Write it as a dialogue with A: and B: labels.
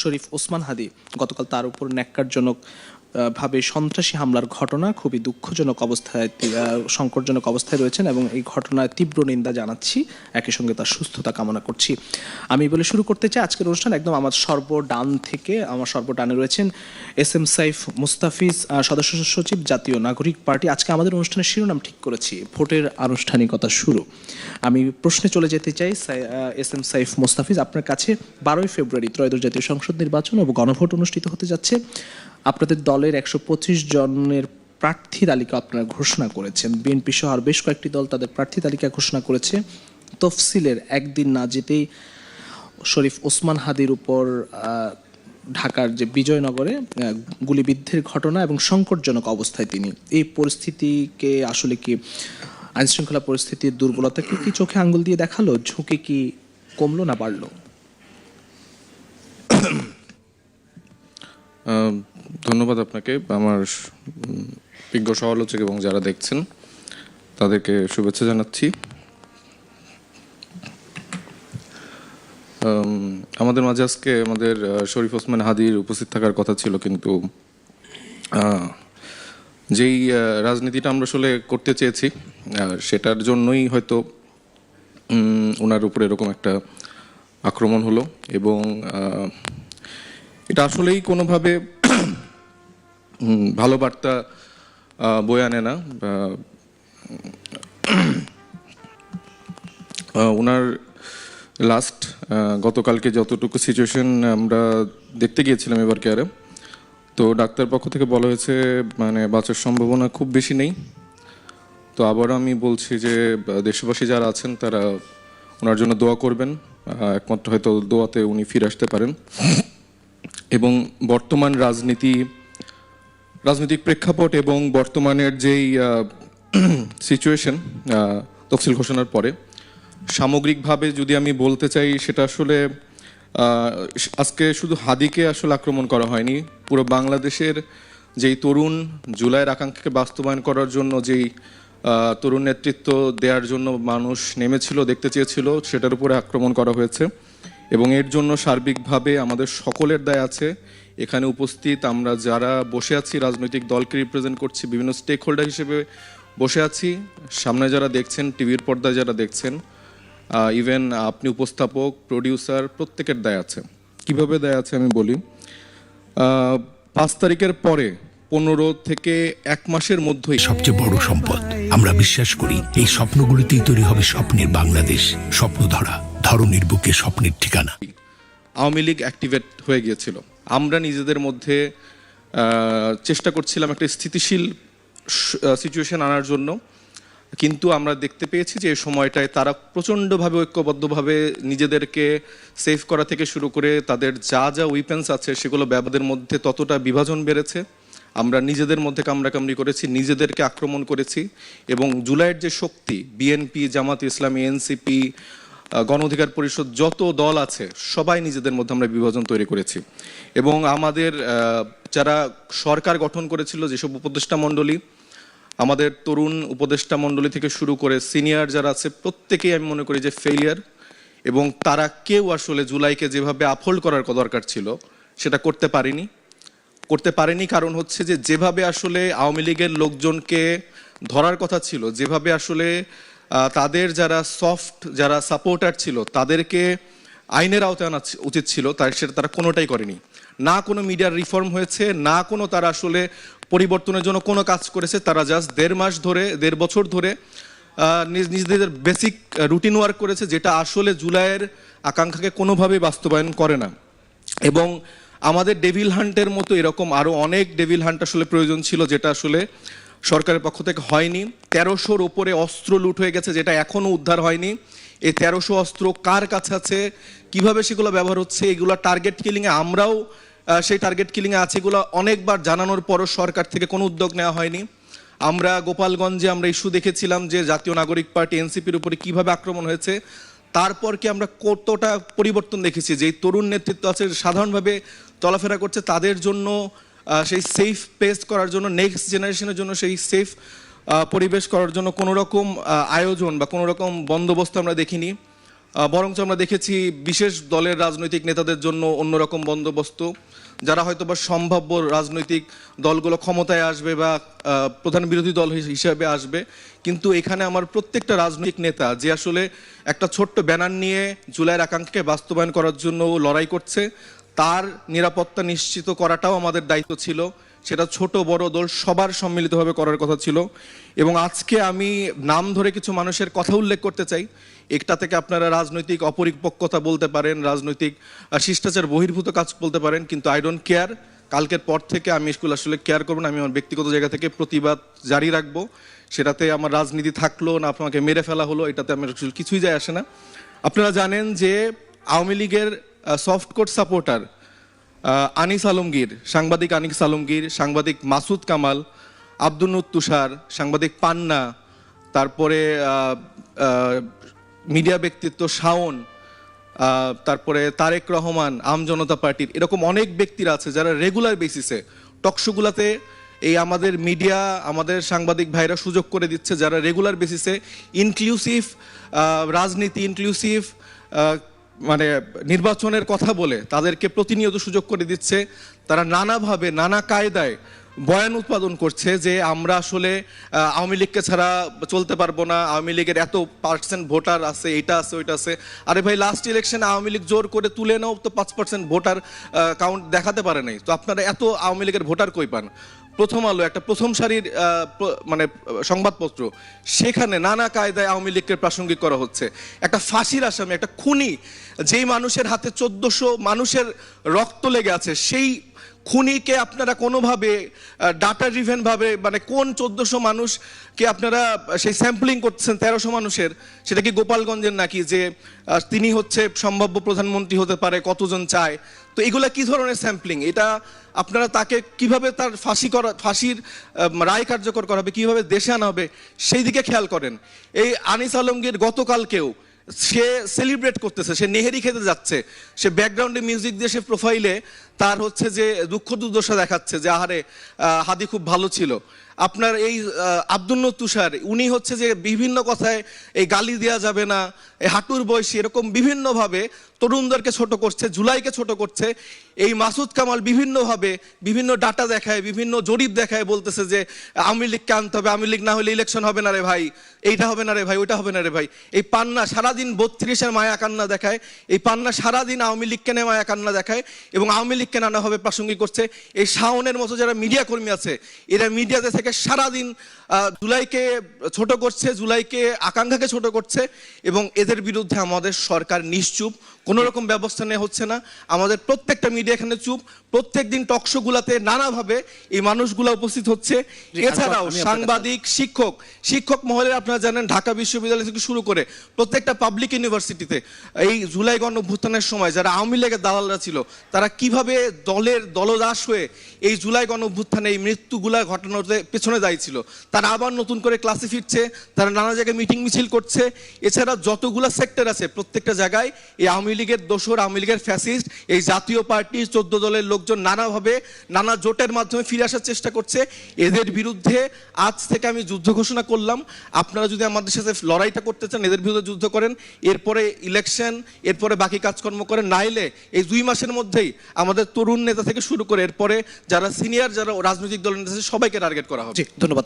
A: শরীফ ওসমান হাদি গতকাল তার উপর ন্যাক্কারজনক ভাবে সন্ত্রাসী হামলার ঘটনা খুবই দুঃখজনক অবস্থায় সংকটজনক অবস্থায় রয়েছেন এবং এই ঘটনায় তীব্র নিন্দা জানাচ্ছি, একই সঙ্গে তার সুস্থতা কামনা করছি। আমি বলে শুরু করতে চাই আজকের অনুষ্ঠান একদম আমার সর্বডান থেকে। আমার সর্বডানে রয়েছেন SM সাইফ মুস্তাফিজ, সদস্য সচিব, জাতীয় নাগরিক পার্টি। আজকে আমাদের অনুষ্ঠানের শিরোনাম ঠিক করেছি, ভোটের আনুষ্ঠানিকতা শুরু। আমি প্রশ্নে চলে যেতে চাই। SM সাইফ মুস্তাফিজ, আপনার কাছে 12ই ফেব্রুয়ারি ত্রয়োদশ জাতীয় সংসদ নির্বাচন ও গণভোট অনুষ্ঠিত হতে যাচ্ছে। আপনাদের দলের 125 জনের প্রার্থী তালিকা আপনারা ঘোষণা করেছেন। বিএনপি সহ আর বেশ কয়েকটি দল তাদের প্রার্থী তালিকা ঘোষণা করেছে। তফসিলের একদিন না যেতেই শরীফ ওসমান হাদির উপর ঢাকার যে বিজয়নগরে গুলিবিদ্ধের ঘটনা এবং সংকটজনক অবস্থায় তিনি, এই পরিস্থিতিকে আসলে কি আইনশৃঙ্খলা পরিস্থিতির দুর্বলতাকে কি চোখে আঙ্গুল দিয়ে দেখালো? ঝুঁকি কি কমলো না বাড়লো?
B: ধন্যবাদ আপনাকে। আমার বিজ্ঞ সমালোচক এবং যারা দেখছেন তাদেরকে শুভেচ্ছা জানাচ্ছি। আমাদের মাঝে আজকে আমাদের শরীফ ওসমান হাদির উপস্থিত থাকার কথা ছিল, কিন্তু যেই রাজনীতিটা আমরা আসলে করতে চেয়েছি সেটার জন্যই হয়তো ওনার উপরে এরকম একটা আক্রমণ হলো এবং এটা আসলেই কোনোভাবে ভালো বার্তা বয়ে আনে না। ওনার লাস্ট গতকালকে যতটুকু সিচুয়েশন আমরা দেখতে গিয়েছিলাম এবার কেয়ারে, তো ডাক্তার পক্ষ থেকে বলা হয়েছে মানে বাঁচার সম্ভাবনা খুব বেশি নেই। তো আবারও আমি বলছি যে দেশবাসী যারা আছেন তারা ওনার জন্য দোয়া করবেন, একমাত্র হয়তো দোয়াতে উনি ফিরে আসতে পারেন। এবং বর্তমান রাজনৈতিক প্রেক্ষাপট এবং বর্তমানের যেই সিচুয়েশন তফসিল ঘোষণার পরে সামগ্রিকভাবে যদি আমি বলতে চাই, সেটা আসলে আজকে শুধু হাদিকে আসলে আক্রমণ করা হয়নি, পুরো বাংলাদেশের যেই তরুণ জুলাইয়ের আকাঙ্ক্ষাকে বাস্তবায়ন করার জন্য যেই তরুণ নেতৃত্ব দেওয়ার জন্য মানুষ নেমেছিল, দেখতে চেয়েছিল, সেটার উপরে আক্রমণ করা হয়েছে। এবং এর জন্য সার্বিকভাবে আমাদের সকলের দায় আছে। এখানে উপস্থিত আমরা যারা বসে আছি, রাজনৈতিক দলকে রিপ্রেজেন্ট করছি, বিভিন্ন স্টেক হোল্ডার হিসেবে বসে আছি, সামনে যারা দেখছেন, টিভির পর্দায় যারা দেখছেন, ইভেন আপনি উপস্থাপক, প্রডিউসার, প্রত্যেকের দায় আছে। কিভাবে দায় আছে আমি বলি। 5 তারিখের পরে 15 থেকে 1 মাসের মধ্যেই
C: সবচেয়ে বড় সম্পদ। আমরা বিশ্বাস করি এই স্বপ্নগুলিতেই তৈরি হবে স্বপ্নের বাংলাদেশ। স্বপ্ন ধরনের বুকে স্বপ্নের ঠিকানা।
B: আওয়ামী লীগ অ্যাক্টিভেট হয়ে গিয়েছিল। আমরা নিজেদের মধ্যে চেষ্টা করছিলাম একটা স্থিতিশীল সিচুয়েশন আনার জন্য, কিন্তু আমরা দেখতে পেয়েছি যে এই সময়টায় তারা প্রচণ্ডভাবে ঐক্যবদ্ধভাবে নিজেদেরকে সেভ করা থেকে শুরু করে তাদের যা যা উইপেন্স আছে সেগুলো ব্যবহারের মধ্যে ততটা বিভাজন বেড়েছে। আমরা নিজেদের মধ্যে কামড়াকামড়ি করেছি, নিজেদেরকে আক্রমণ করেছি এবং জুলাইয়ের যে শক্তি, বিএনপি, জামাত ইসলামী, এনসিপি, গণ অধিকার পরিষদ, যত দল আছে সবাই নিজেদের মধ্যে আমরা বিভাজন তৈরি করেছি। এবং আমাদের যারা সরকার গঠন করেছিল, যেসব উপদেষ্টা মণ্ডলী, আমাদের তরুণ উপদেষ্টা মণ্ডলী থেকে শুরু করে সিনিয়র যারা আছে, প্রত্যেকেই আমি মনে করি যে ফেলিয়ার। এবং তারা কেউ আসলে জুলাইকে যেভাবে আপহোল্ড করার দরকার ছিল সেটা করতে পারেনি। কারণ হচ্ছে যে যেভাবে আসলে আওয়ামী লীগের লোকজনকে ধরার কথা ছিল, যেভাবে আসলে তাদের যারা সফট যারা সাপোর্টার ছিল তাদেরকে আইনের আওতায় আনা উচিত ছিল, সেটা তারা কোনোটাই করেনি। না কোনো মিডিয়ার রিফর্ম হয়েছে, না কোনো তারা আসলে পরিবর্তনের জন্য কোনো কাজ করেছে। তারা জাস্ট 1.5 বছর ধরে নিজেদের বেসিক রুটিন ওয়ার্ক করেছে, যেটা আসলে জুলাইয়ের আকাঙ্ক্ষাকে কোনোভাবেই বাস্তবায়ন করে না। এবং আমাদের ডেভিল হান্টের মতো এরকম আরও অনেক ডেভিল হান্ট আসলে প্রয়োজন ছিল, যেটা আসলে সরকারের পক্ষ থেকে হয়নি। 1300-র ওপরে অস্ত্র লুট হয়ে গেছে, যেটা এখনও উদ্ধার হয়নি। এই 1300 অস্ত্র কার কাছে আছে, কিভাবে সেগুলো ব্যবহার হচ্ছে, এগুলো টার্গেট কিলিংয়ে, আমরাও সেই টার্গেট কিলিংয়ে আছে, এগুলো অনেকবার জানানোর পরও সরকার থেকে কোনো উদ্যোগ নেওয়া হয়নি। আমরা গোপালগঞ্জে আমরা ইস্যু দেখেছিলাম যে জাতীয় নাগরিক পার্টি এনসিপির উপরে কিভাবে আক্রমণ হয়েছে। তারপর কি আমরা কতটা পরিবর্তন দেখেছি, যে তরুণ নেতৃত্ব আছে সাধারণভাবে চলাফেরা করছে, তাদের জন্য সেই সেফ পেস করার জন্য, নেক্সট জেনারেশনের জন্য সেই সেফ পরিবেশ করার জন্য কোনো রকম আয়োজন বা কোনো রকম বন্দোবস্ত আমরা দেখিনি। বরঞ্চ আমরা দেখেছি বিশেষ দলের রাজনৈতিক নেতাদের জন্য অন্যরকম বন্দোবস্ত, যারা হয়তো বা সম্ভাব্য রাজনৈতিক দলগুলো ক্ষমতায় আসবে বা প্রধান বিরোধী দল হিসেবে আসবে, কিন্তু এখানে আমার প্রত্যেকটা রাজনৈতিক নেতা যে আসলে একটা ছোট্ট ব্যানার নিয়ে জুলাইয়ের আকাঙ্ক্ষাকে বাস্তবায়ন করার জন্য লড়াই করছে, তার নিরাপত্তা নিশ্চিত করাটাও আমাদের দায়িত্ব ছিল। সেটা ছোট বড় দল সবার সম্মিলিতভাবে করার কথা ছিল। এবং আজকে আমি নাম ধরে কিছু মানুষের কথা উল্লেখ করতে চাই। একটা থেকে আপনারা রাজনৈতিক অপরিপক্কতা বলতে পারেন, রাজনৈতিক শিষ্টাচার বহির্ভূত কাজ বলতে পারেন, কিন্তু আই ডোন্ট কেয়ার। কালকের পর থেকে আমি স্কুল আসলে কেয়ার করব না। আমি আমার ব্যক্তিগত জায়গা থেকে প্রতিবাদ জারি রাখবো। সেটাতে আমার রাজনীতি থাকলো না আপনাকে মেরে ফেলা হলো, এটাতে আমার কিছুই যায় আসে না। আপনারা জানেন যে আওয়ামী লীগের soft court supporter Anis Alamgir, সাংবাদিক আনিস আলমগীর, সাংবাদিক মাসুদ কামাল, আব্দুল তুষার, সাংবাদিক পান্না, তারপরে মিডিয়া ব্যক্তিত্ব শাওন, তারপরে তারেক রহমান, আম জনতা পার্টির, এরকম অনেক ব্যক্তিরা আছে যারা রেগুলার বেসিসে টকশোগুলাতে এই আমাদের মিডিয়া, আমাদের সাংবাদিক ভাইরা সুযোগ করে দিচ্ছে, যারা রেগুলার বেসিসে ইনক্লুসিভ রাজনীতি, ইনক্লুসিভ মানে নির্বাচনের কথা বলে তাদেরকে প্রতিনিয়ত সুযোগ করে দিচ্ছে। তারা নানাভাবে নানা কায়দায় বয়ান উৎপাদন করছে যে আমরা আসলে আওয়ামী লীগকে ছাড়া চলতে পারবো না, আওয়ামী লীগের এত % ভোটার আছে, এটা আছে ওইটা আছে। আরে ভাই, লাস্ট ইলেকশনে আওয়ামী লীগ জোর করে তুলে নাও তো 5% ভোটার কাউন্ট দেখাতে পারে নাই, তো আপনারা এত আওয়ামী লীগের ভোটার কই পান? প্রথম আলো একটা প্রথম সারির মানে সংবাদপত্র, সেখানে নানা কায়দায় আওয়ামী লীগকে প্রাসঙ্গিক করা হচ্ছে। একটা ফাঁসির আসামি, একটা খুনি, যেই মানুষের হাতে 1400 মানুষের রক্ত লেগে আছে, সেই খুনিকে আপনারা কোনোভাবে ডাটা ড্রিভেন ভাবে, মানে কোন 1400 মানুষকে আপনারা সেই স্যাম্পলিং করছেন 1300 মানুষের, সেটা কি গোপালগঞ্জের নাকি যে তিনি হচ্ছে সম্ভাব্য প্রধানমন্ত্রী হতে পারে, কতজন চায়? তো এগুলা কি ধরনের স্যাম্পলিং? এটা আপনারা তাকে কিভাবে তার ফাঁসির রায় কার্যকর করা হবে, কিভাবে দেশে আনা হবে, সেই দিকে খেয়াল করেন। এই আনিস আলমগীর গতকালকেও সে সেলিব্রেট করতেছে, সে নেহেরি খেতে যাচ্ছে, সে ব্যাকগ্রাউন্ডে মিউজিক দিয়ে সে প্রোফাইলে তার হচ্ছে যে দুঃখ দুর্দশা দেখাচ্ছে যে আহারে হাদি খুব ভালো ছিল। আপনার এই আব্দুল তুষার, উনি হচ্ছে যে বিভিন্ন কথায় এই গালি দেওয়া যাবে না, এই হাঁটুর বয়সী, এরকম বিভিন্নভাবে তরুণদেরকে ছোট করছে, জুলাইকে ছোট করছে। এই মাসুদ কামাল বিভিন্নভাবে বিভিন্ন ডাটা দেখায়, বিভিন্ন জরিপ দেখায়, বলতেছে যে আওয়ামী লীগকে আনতে হবে, আওয়ামী লীগ না হলে ইলেকশন হবে না রে ভাই, এইটা হবে না রে ভাই, ওইটা হবে না রে ভাই। এই পান্না সারাদিন 32-এর মায়া কান্না দেখায়, এই পান্না সারাদিন আওয়ামী লীগকে নিয়ে মায়া কান্না দেখায় এবং আওয়ামী লীগকে নানাভাবে প্রাসঙ্গিক করছে। এই শাওনের মতো যারা মিডিয়া কর্মী আছে, এরা মিডিয়াতে থেকে সারাদিন জুলাইকে ছোট করছে, জুলাইকে আকাঙ্ক্ষাকে ছোট করছে, এবং এদের বিরুদ্ধে আমাদের সরকার নিশ্চুপ, কোনো রকম ব্যবস্থা নেওয়া হচ্ছে না। আমাদের প্রত্যেকটা মিডিয়া এখানে চুপ, প্রত্যেকদিন টকশোগুলাতে নানাভাবে এই মানুষগুলা উপস্থিত হচ্ছে। এছাড়াও সাংবাদিক, শিক্ষক মহলের, আপনারা জানেন ঢাকা বিশ্ববিদ্যালয় থেকে শুরু করে প্রত্যেকটা পাবলিক ইউনিভার্সিটিতে এই জুলাই গণ অভ্যুত্থানের সময় যারা আওয়ামী লীগের দালালরা ছিল, তারা কিভাবে দলদাস হয়ে এই জুলাই গণ অভ্যুত্থানে এই মৃত্যুগুলা ঘটানোর পেছনে দায়ী ছিল, তারা আবার নতুন করে ক্লাসে ফিরছে, তারা নানা জায়গায় মিটিং মিছিল করছে। এছাড়া যতগুলা সেক্টর আছে প্রত্যেকটা জায়গায় এই আওয়ামী লীগের দোসর, আওয়ামী লীগের ফ্যাসিস্ট, এই জাতীয় পার্টির 14 দলের লোকজন নানাভাবে নানা জোটের মাধ্যমে ফিরে আসার চেষ্টা করছে। এদের বিরুদ্ধে আজ থেকে আমি যুদ্ধ ঘোষণা করলাম। আপনারা যদি আমাদের সাথে লড়াইটা করতে চান, এদের বিরুদ্ধে যুদ্ধ করেন, এরপরে ইলেকশন, এরপরে বাকি কাজকর্ম করেন, নাইলে এই 2 মাসের মধ্যেই আমাদের তরুণ নেতা থেকে শুরু করে এরপরে যারা সিনিয়র, যারা রাজনৈতিক দলের নেতা আছে, সবাইকে টার্গেট করা হবে।
A: ধন্যবাদ।